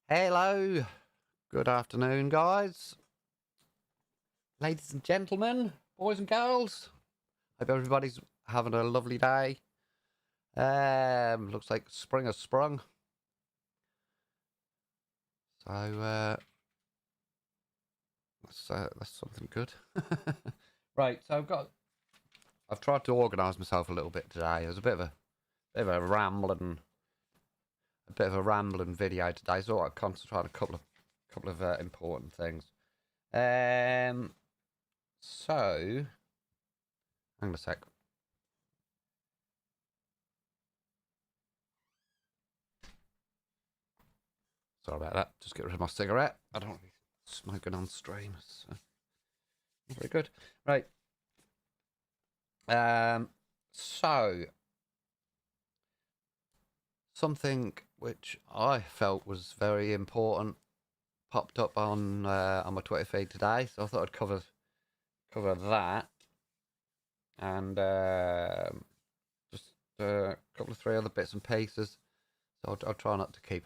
Hello, good afternoon, guys, ladies and gentlemen, boys and girls. Hope everybody's having a lovely day. Looks like spring has sprung. So that's something good. Right, so I've tried to organise myself a little bit today. There's a bit of a rambling video today, so I'll concentrate on a couple of important things. So hang on a sec. Sorry about that. Just get rid of my cigarette. I don't want to be smoking on stream. So not very good. Right. So something which I felt was very important popped up on my Twitter feed today, so I thought I'd cover that and just a couple of three other bits and pieces. So I'll try not to keep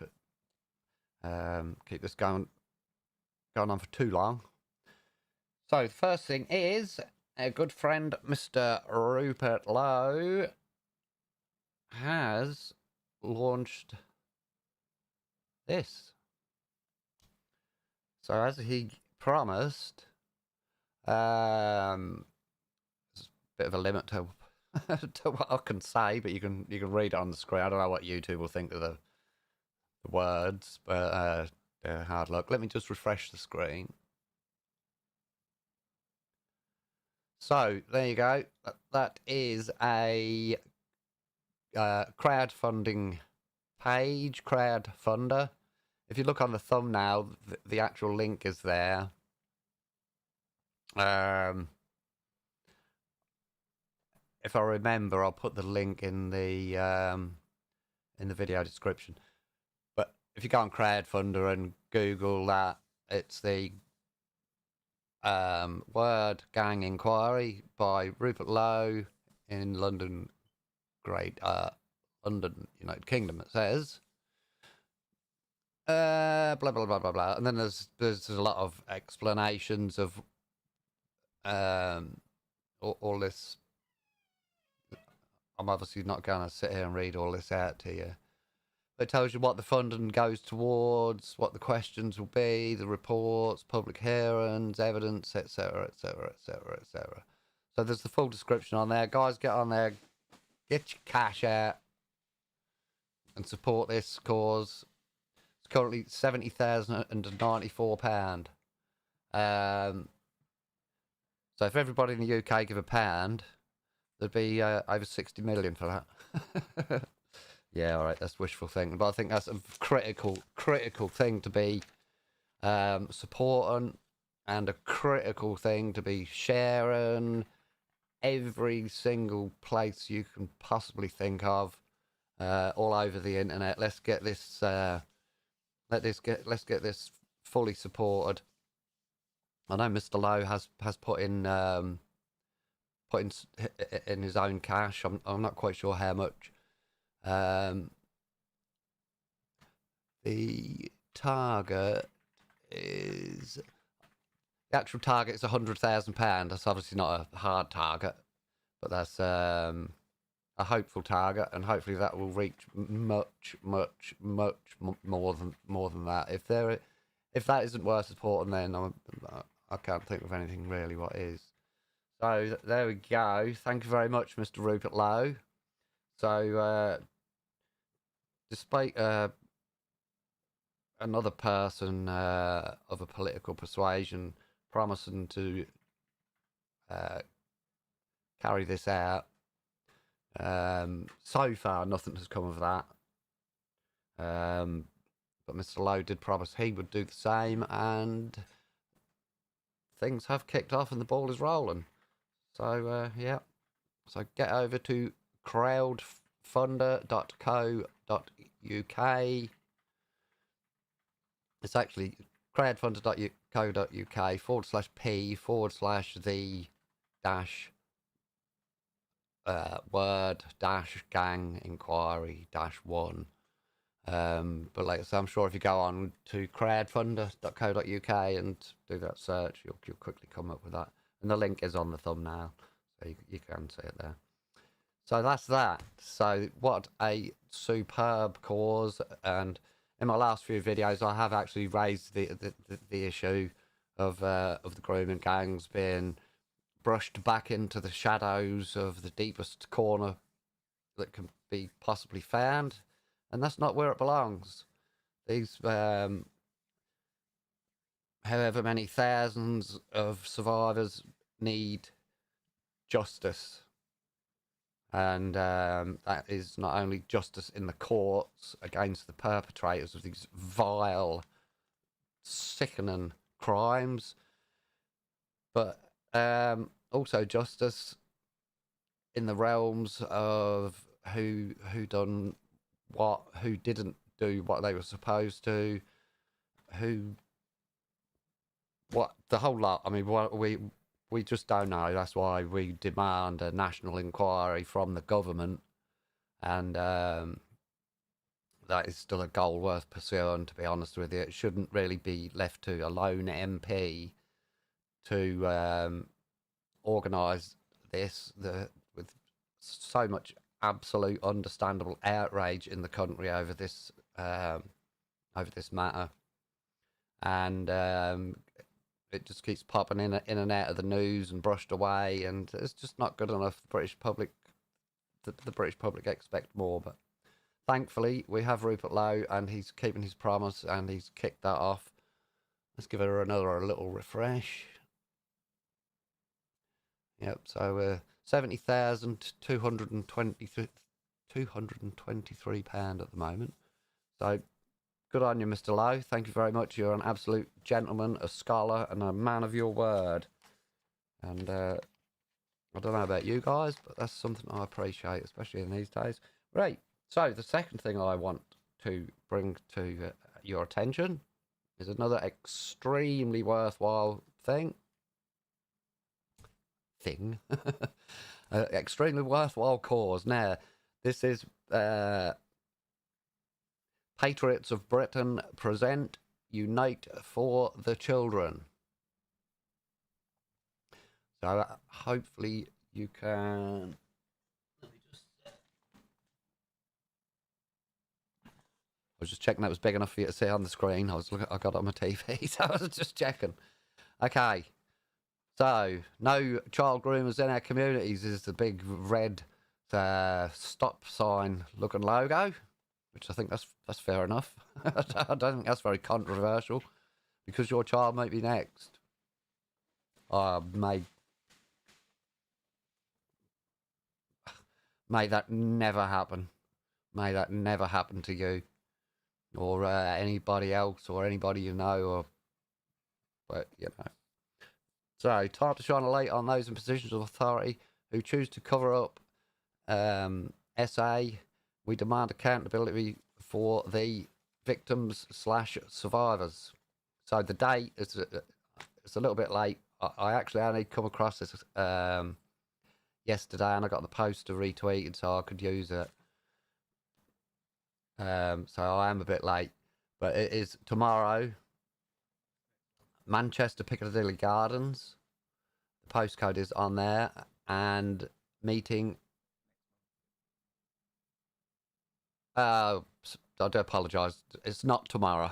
this going on for too long. So the first thing is a good friend, Mr. Rupert Lowe, has launched this. So as he promised, there's a bit of a limit to to what I can say, but you can read it on the screen. I don't know what YouTube will think of the words, but hard luck. Let me just refresh the screen. So there you go. That is a crowdfunding page, crowdfunder. If you look on the thumbnail, the actual link is there. If I remember, I'll put the link in the video description. But if you go on Crowdfunder and Google that, it's the Word Gang Inquiry by Rupert Lowe in London, London, United Kingdom. It says. Blah blah blah blah blah, and then there's a lot of explanations of all this. I'm obviously not going to sit here and read all this out to you. It tells you what the funding goes towards, what the questions will be, the reports, public hearings, evidence, etc., etc., etc., etc. So there's the full description on there. Guys, get on there, get your cash out, and support this cause. It's currently £70,094. So if everybody in the UK give £1, there'd be over 60 million for that. Yeah, all right, that's wishful thinking, but I think that's a critical thing to be supporting, and a critical thing to be sharing every single place you can possibly think of, all over the internet. Let's get this. Let's get this fully supported. I know Mr. Lowe has put in his own cash. I'm not quite sure how much. The target is the actual target is £100,000. That's obviously not a hard target, but that's a hopeful target, and hopefully that will reach much more than that. If that isn't worth supporting, then I can't think of anything really what is. So there we go. Thank you very much, Mr. Rupert Lowe. So despite another person of a political persuasion promising to carry this out, so far nothing has come of that. But Mr. Lowe did promise he would do the same, and things have kicked off and the ball is rolling. So yeah, so get over to crowdfunder.co.uk. It's actually crowdfunder.co.uk/p/the-word-gang inquiry-1. But like I say, I'm sure if you go on to crowdfunder.co.uk and do that search, you'll quickly come up with that. And the link is on the thumbnail, so you can see it there. So that's that. So what a superb cause. And in my last few videos, I have actually raised the issue of the grooming gangs being brushed back into the shadows of the deepest corner that can be possibly found, and that's not where it belongs. These however many thousands of survivors need justice, and that is not only justice in the courts against the perpetrators of these vile, sickening crimes, but also justice in the realms of who done what, who didn't do what they were supposed to, what the whole lot. I mean, what we just don't know. That's why we demand a national inquiry from the government, and that is still a goal worth pursuing. To be honest with you, it shouldn't really be left to a lone MP to organise this. With so much absolute understandable outrage in the country over this matter, and it just keeps popping in and out of the news and brushed away, and it's just not good enough. The British public expect more, but thankfully we have Rupert Lowe, and he's keeping his promise, and he's kicked that off. Let's give it another little refresh. Yep, so £70,223 at the moment. So good on you, Mr. Lowe. Thank you very much. You're an absolute gentleman, a scholar, and a man of your word. And I don't know about you guys, but that's something I appreciate, especially in these days. Right, so the second thing I want to bring to your attention is another extremely worthwhile thing. Extremely worthwhile cause. Now, this is Patriots of Britain present Unite for the Children. So hopefully you can. Let me just. I was just checking that was big enough for you to see on the screen. I got it on my TV, so I was just checking. Okay. So, no child groomers in our communities is the big red stop sign looking logo, which I think that's fair enough. I don't think that's very controversial, because your child might be next. May that never happen. May that never happen to you, or anybody else, or anybody you know, but you know. So, time to shine a light on those in positions of authority who choose to cover up SA. We demand accountability for the victims / survivors. So the date is it's a little bit late. I actually only come across this yesterday, and I got the poster retweeted, so I could use it. So I am a bit late, but it is tomorrow. Manchester Piccadilly Gardens. The postcode is on there, and meeting. I do apologise. It's not tomorrow.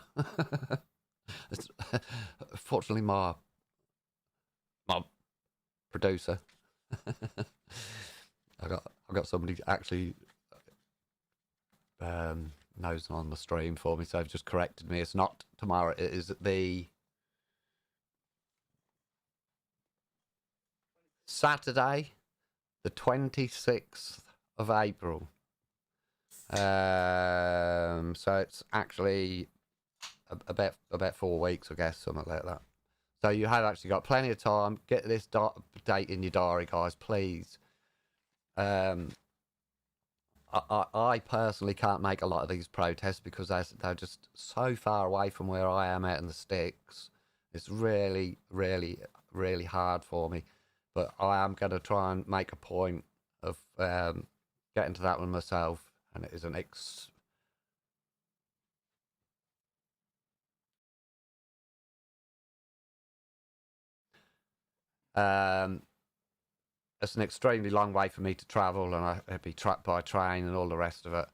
Fortunately, my producer. I got somebody actually knows on the stream for me, so they've just corrected me. It's not tomorrow. It is the Saturday, the 26th of April. So it's actually about 4 weeks, I guess, something like that. So you have actually got plenty of time. Get this date in your diary, guys, please. I personally can't make a lot of these protests because they're just so far away from where I am out in the sticks. It's really, really, really hard for me. But I am going to try and make a point of getting to that one myself. And it is an It's an extremely long way for me to travel, and I'd be trapped by train and all the rest of it.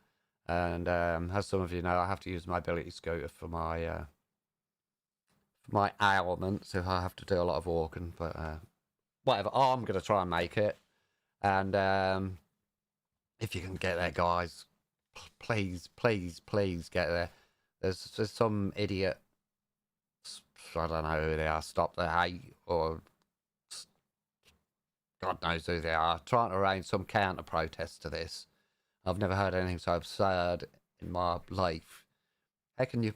And as some of you know, I have to use my ability scooter for my ailments if I have to do a lot of walking. But whatever, I'm going to try and make it. And if you can get there, guys, please, please, please get there. There's some idiot, I don't know who they are, Stop the Hate, or God knows who they are, trying to arrange some counter protest to this. I've never heard anything so absurd in my life. How can you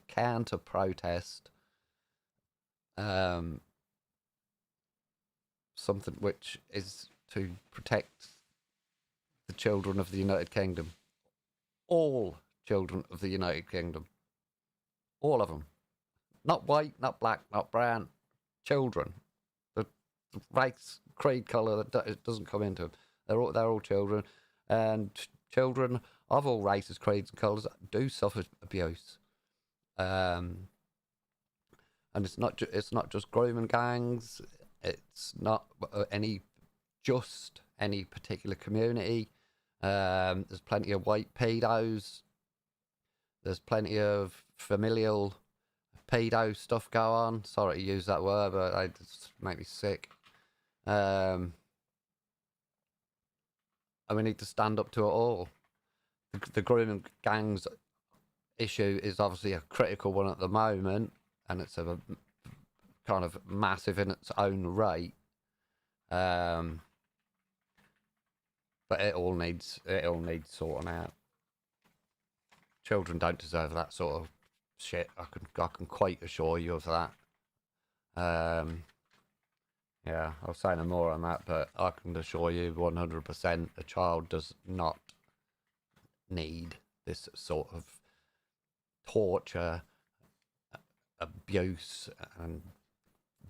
counter protest something which is to protect the children of the United Kingdom? All children of the United Kingdom. All of them. Not white, not black, not brown. Children. The race, creed, colour, it doesn't come into them. They're all children. And children of all races, creeds and colours do suffer abuse. And it's not just grooming gangs. It's not any particular community. There's plenty of white pedos. There's plenty of familial pedo stuff go on. Sorry to use that word, but it just make me sick. And we need to stand up to it all. The grooming gangs issue is obviously a critical one at the moment, and it's a kind of massive in its own right. But it all needs sorting out. Children don't deserve that sort of shit. I can quite assure you of that. Yeah, I'll say no more on that, but I can assure you 100% a child does not need this sort of torture, abuse, and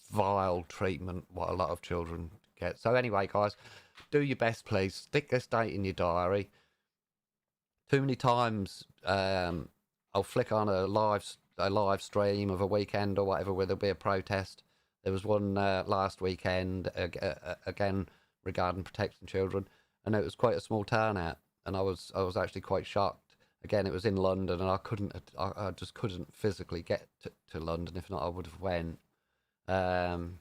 vile treatment what a lot of children get. So anyway, guys, do your best, please. Stick this date in your diary. Too many times I'll flick on a live stream of a weekend or whatever where there'll be a protest. There was one last weekend again regarding protecting children, and it was quite a small turnout, and I was actually quite shocked. Again, it was in London, and I just couldn't physically get to London. If not, I would have went. It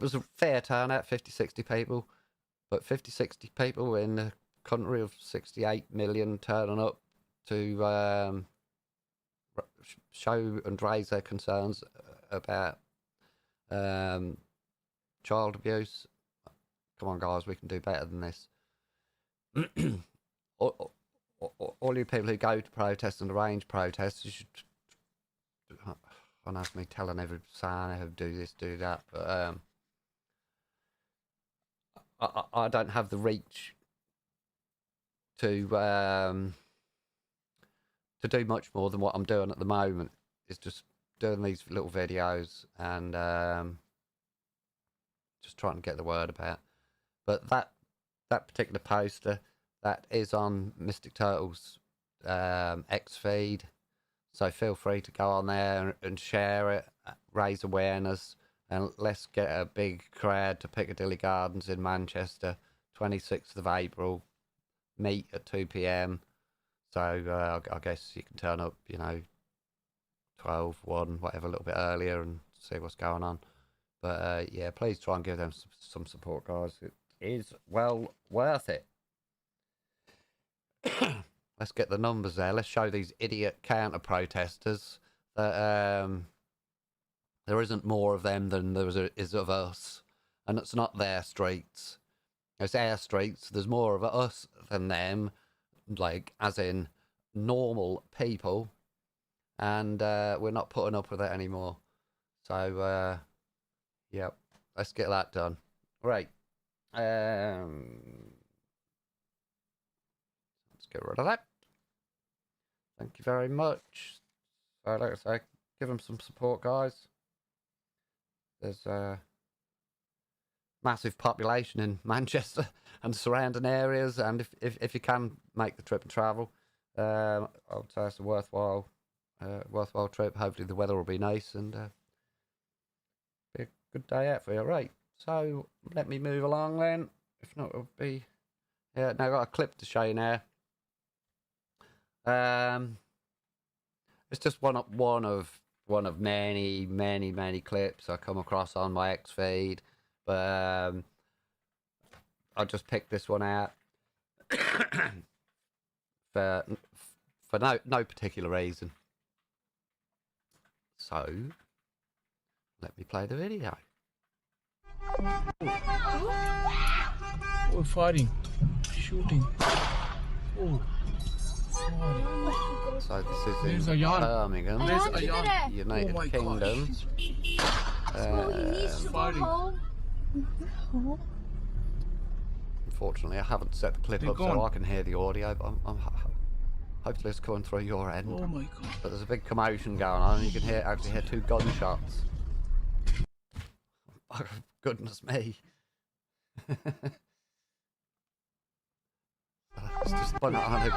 was a fair turnout, 50, 60 people, but 50, 60 people in a country of 68 million turning up to show and raise their concerns about child abuse. Come on, guys, we can do better than this. all you people who go to protests and arrange protests, you should. I know it's me telling every sign how to do this, do that, but I don't have the reach to do much more than what I'm doing at the moment. It's just doing these little videos and just trying to get the word about. But that particular poster, that is on Mystic Turtles X feed, so feel free to go on there and share it, raise awareness, and let's get a big crowd to Piccadilly Gardens in Manchester, 26th of April. Meet at 2 p.m. So I guess you can turn up, 12, 1, whatever, a little bit earlier and see what's going on. But yeah, please try and give them some support, guys. It is well worth it. Let's get the numbers there. Let's show these idiot counter-protesters that there isn't more of them than there is of us. And it's not their streets. It's our streets. There's more of us than them, like, as in normal people. And we're not putting up with it anymore. So, yep, let's get that done. Right. Let's get rid of that. Thank you very much. So, like I say, give them some support, guys. There's a massive population in Manchester and surrounding areas, and if you can make the trip and travel, I would say it's a worthwhile trip. Hopefully the weather will be nice and be good day out for you. Right, so let me move along then. If not, it'll be... Yeah, now I've got a clip to show you now. It's just one of many clips I come across on my X feed, but I just picked this one out for no particular reason. So let me play the video. We're fighting, shooting. Oh. So this is There's in Ayan. Birmingham, There's Ayan. United Oh my Kingdom. Fighting. Unfortunately, I haven't set the clip They're up gone. so I can hear the audio, but hopefully it's coming through your end. Oh my god. But there's a big commotion going on, and you can actually hear 2 gunshots. Oh, goodness me. It's just spun out on it.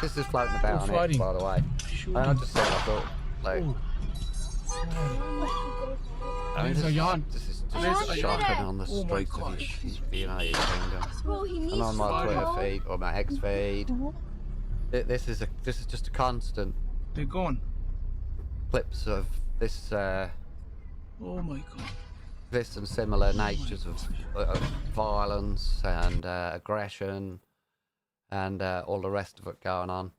This is floating about on it, Fighting. by the way. And I just said, I thought, like, I mean, There's Ayan. this is There's just Ayan. shocking on the Oh my streets of gosh. the United Kingdom. And on my Twitter feed or my X feed, this is just a constant They're gone. clips of this Oh my god. this and similar natures of violence and aggression and all the rest of it going on,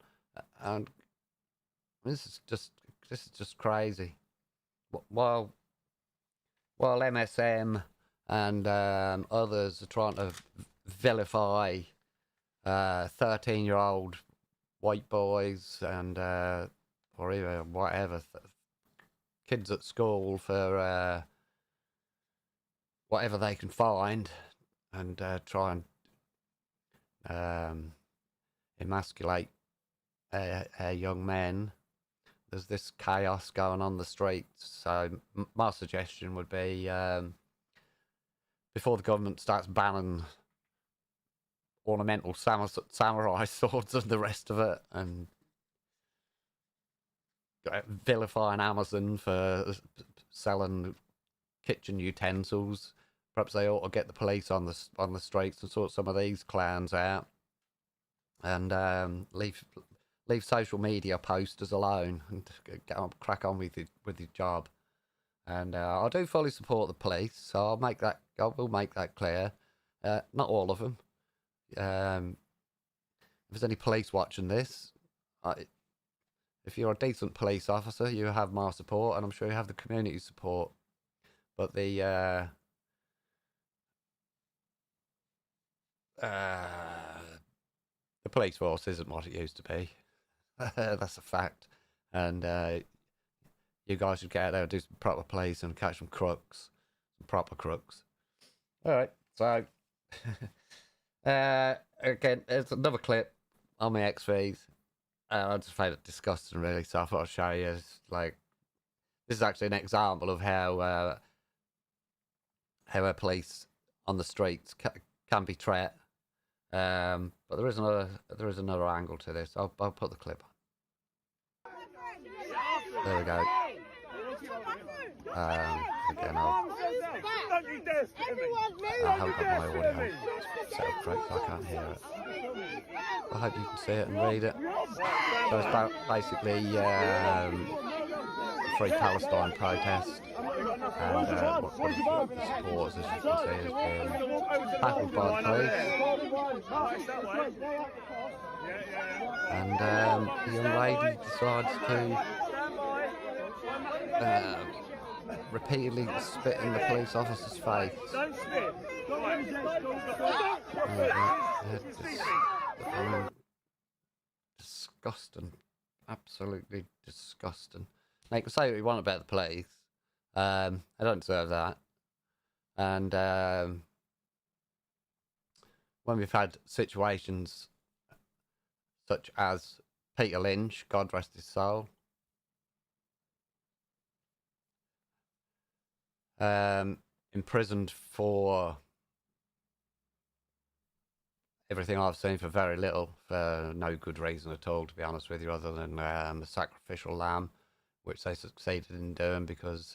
and this is just crazy. While MSM and others are trying to vilify 13-year-old white boys and or even whatever kids at school for whatever they can find, and try and emasculate young men, there's this chaos going on the streets. So my suggestion would be, before the government starts banning ornamental samurai swords and the rest of it, and vilifying Amazon for selling kitchen utensils, perhaps they ought to get the police on the streets and sort some of these clowns out, and leave social media posters alone and crack on with your job. And I do fully support the police, so I will make that clear. Not all of them. If there's any police watching this, if you're a decent police officer, you have my support, and I'm sure you have the community support. But the police force isn't what it used to be. That's a fact. And you guys should get out there and do some proper police and catch some crooks, some proper crooks. All right, so again, there's another clip on my X feeds. I just found it disgusting, really. So I thought I'd show you. It's like, this is actually an example of how our police on the streets can be treated. But there is another angle to this. I'll put the clip on. There we go. Again, I haven't got my audio set up correct, so I can't hear it. I hope you can see it and read it. So it's basically a Free Palestine protest, and what the supporters, as you can see, has been tackled by the police. And the young lady decides to repeatedly spit in the police officer's face. Disgusting. Absolutely disgusting. Now, you can say what you want about the police. I don't deserve that. And when we've had situations such as Peter Lynch, God rest his soul, imprisoned for everything I've seen for very little, for no good reason at all, to be honest with you, other than the sacrificial lamb, which they succeeded in doing because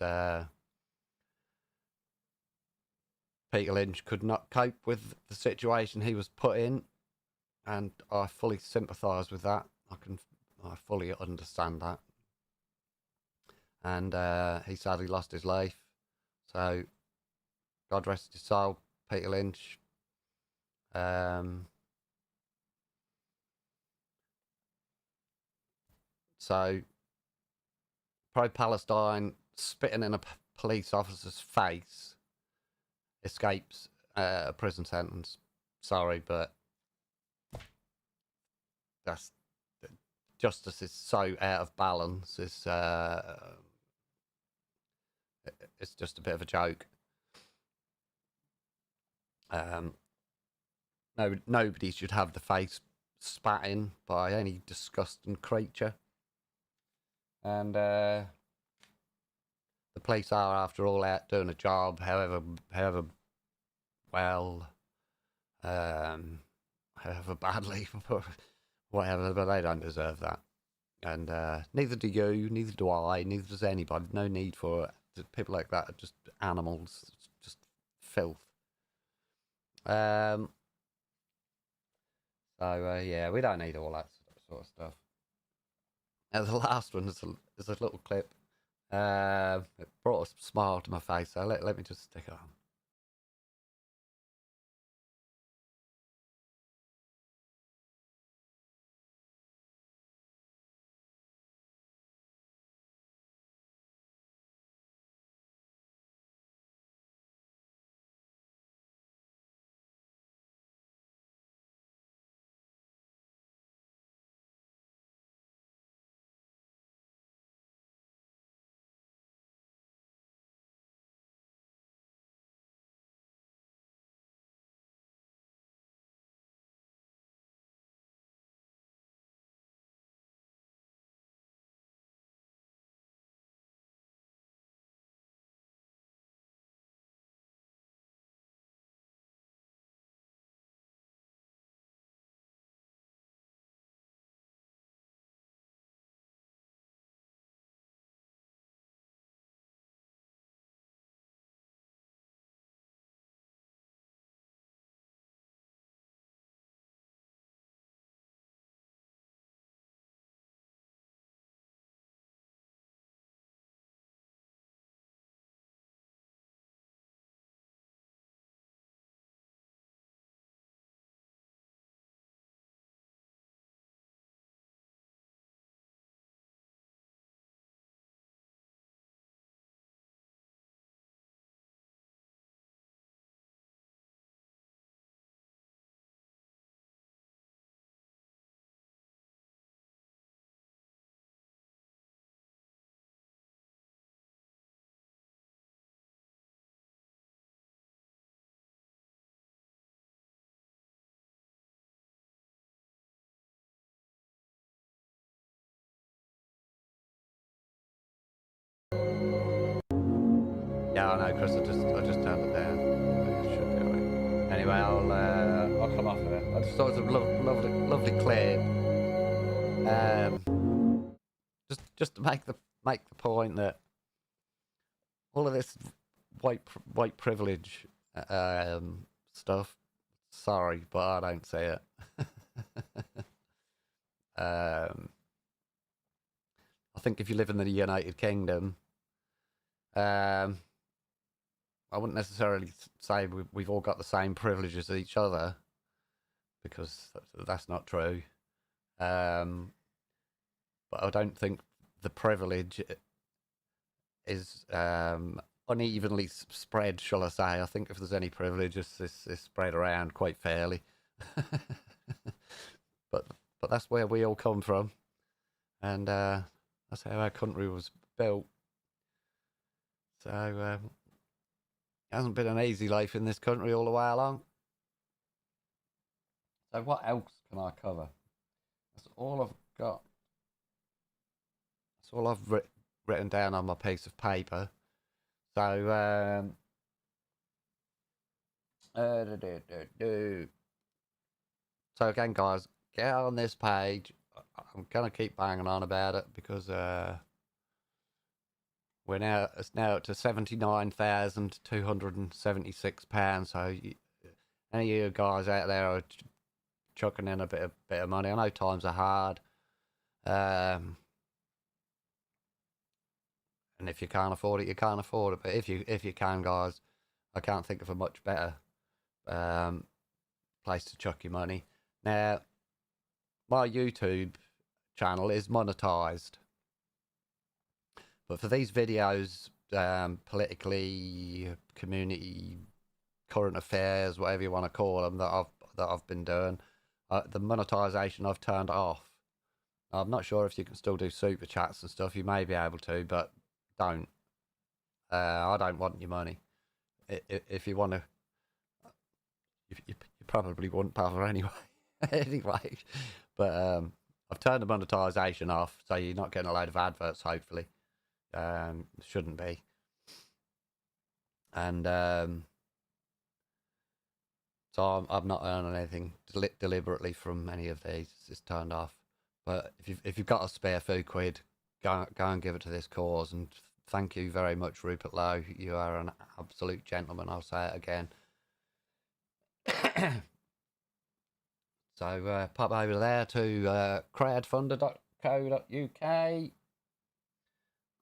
Peter Lynch could not cope with the situation he was put in, and I fully sympathise with that. I fully understand that. And he sadly lost his life. So, God rest his soul, Peter Lynch. So, pro-Palestine spitting in a police officer's face escapes a prison sentence. Sorry, but that's justice is so out of balance. It's just a bit of a joke. No, nobody should have the face spat in by any disgusting creature. And the police are, after all, out doing a job, however well, however badly, whatever, but they don't deserve that. And neither do you, neither do I, neither does anybody. No need for it. People like that are just animals, it's just filth. So yeah, we don't need all that sort of stuff. Now the last one is a little clip. It brought a smile to my face, so let me just stick it on. Yeah, I know, Chris. I just turned it down. It should be alright. Anyway, I'll come off of it. I just thought it was a lovely clip. Just to make the point that all of this white privilege stuff. Sorry, but I don't see it. I think if you live in the United Kingdom, I wouldn't necessarily say we've all got the same privileges as each other, because that's not true. But I don't think the privilege is unevenly spread, shall I say. I think if there's any privilege, it's spread around quite fairly. but that's where we all come from, and that's how our country was built. So it hasn't been an easy life in this country all the way along. So what else can I cover? That's all I've got. That's all I've written down on my piece of paper. So so again, guys, get on this page. I'm gonna keep banging on about it because it's now up to £79,276. So any of you guys out there are chucking in a bit of money. I know times are hard. And if you can't afford it, you can't afford it. But if you can, guys, I can't think of a much better place to chuck your money. Now, my YouTube channel is monetized, but for these videos, politically, community, current affairs, whatever you want to call them, that I've been doing, the monetization I've turned off. I'm not sure if you can still do super chats and stuff. You may be able to, but don't. I don't want your money. If you want to, you probably wouldn't bother anyway. Anyway, but I've turned the monetization off, so you're not getting a load of adverts. Hopefully, shouldn't be. And so I'm not earning anything deliberately from any of these. It's turned off. But if you've got a spare few quid, go and give it to this cause. And thank you very much, Rupert Lowe. You are an absolute gentleman. I'll say it again. So pop over there to crowdfunder.co.uk.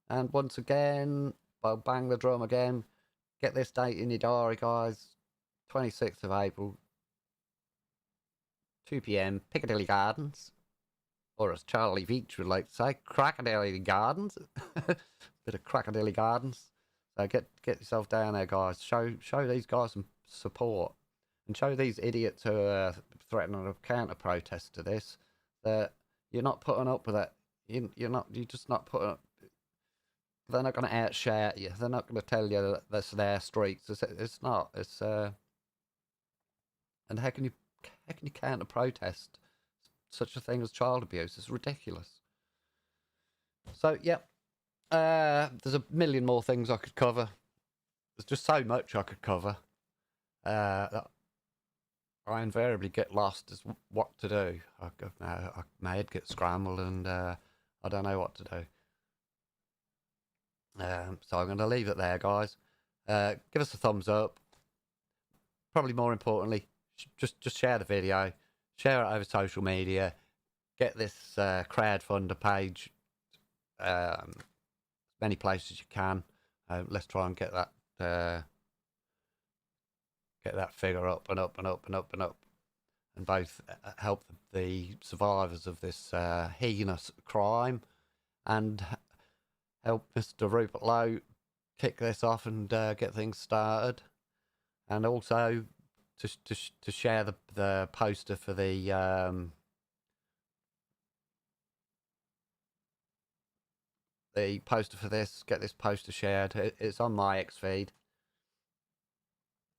And once again, I'll bang the drum again. Get this date in your diary, guys. 26th of April, 2 p.m, Piccadilly Gardens. Or as Charlie Veach would like to say, Crocodile Gardens. Bit of Crocodile Gardens. So get yourself down there, guys. Show these guys some support. And show these idiots who are threatening a counter protest to this that you're not putting up with it. You're just not putting up. They're not going to outshout you. They're not going to tell you that that's their streets. It's not. It's and how can you counter protest such a thing as child abuse? It's ridiculous. So yeah, there's a million more things I could cover. There's just so much I could cover. That I invariably get lost as what to do. My head gets scrambled and I don't know what to do. So I'm going to leave it there, guys. Give us a thumbs up. Probably more importantly, just share the video. Share it over social media. Get this crowdfunder page as many places as you can. Let's try and get that figure up and up and up and up and up, and both help the survivors of this heinous crime and help Mr. Rupert Lowe kick this off and get things started, and also to share the poster for the poster for this. Get this poster shared. It's on my X feed,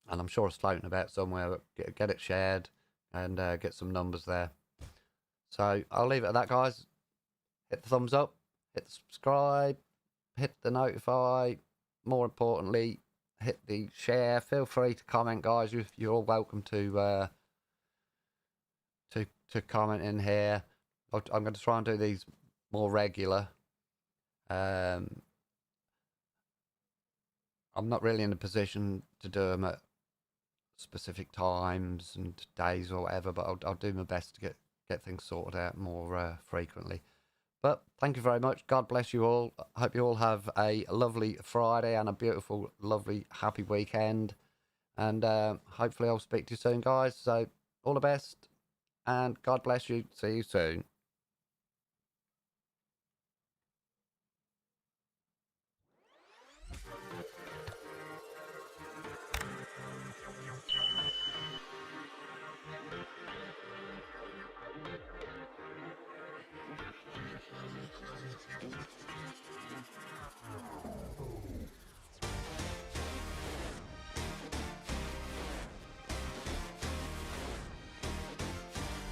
and I'm sure it's floating about somewhere. But get it shared and get some numbers there. So I'll leave it at that, guys. Hit the thumbs up, hit the subscribe, hit the notify. More importantly, hit the share. Feel free to comment, guys. You're all welcome to comment in here. I'm going to try and do these more regular. I'm not really in a position to do them at specific times and days or whatever, but I'll do my best to get things sorted out more frequently. But thank you very much. God bless you all. I hope you all have a lovely Friday and a beautiful, lovely, happy weekend. And hopefully I'll speak to you soon, guys. So all the best and God bless you. See you soon.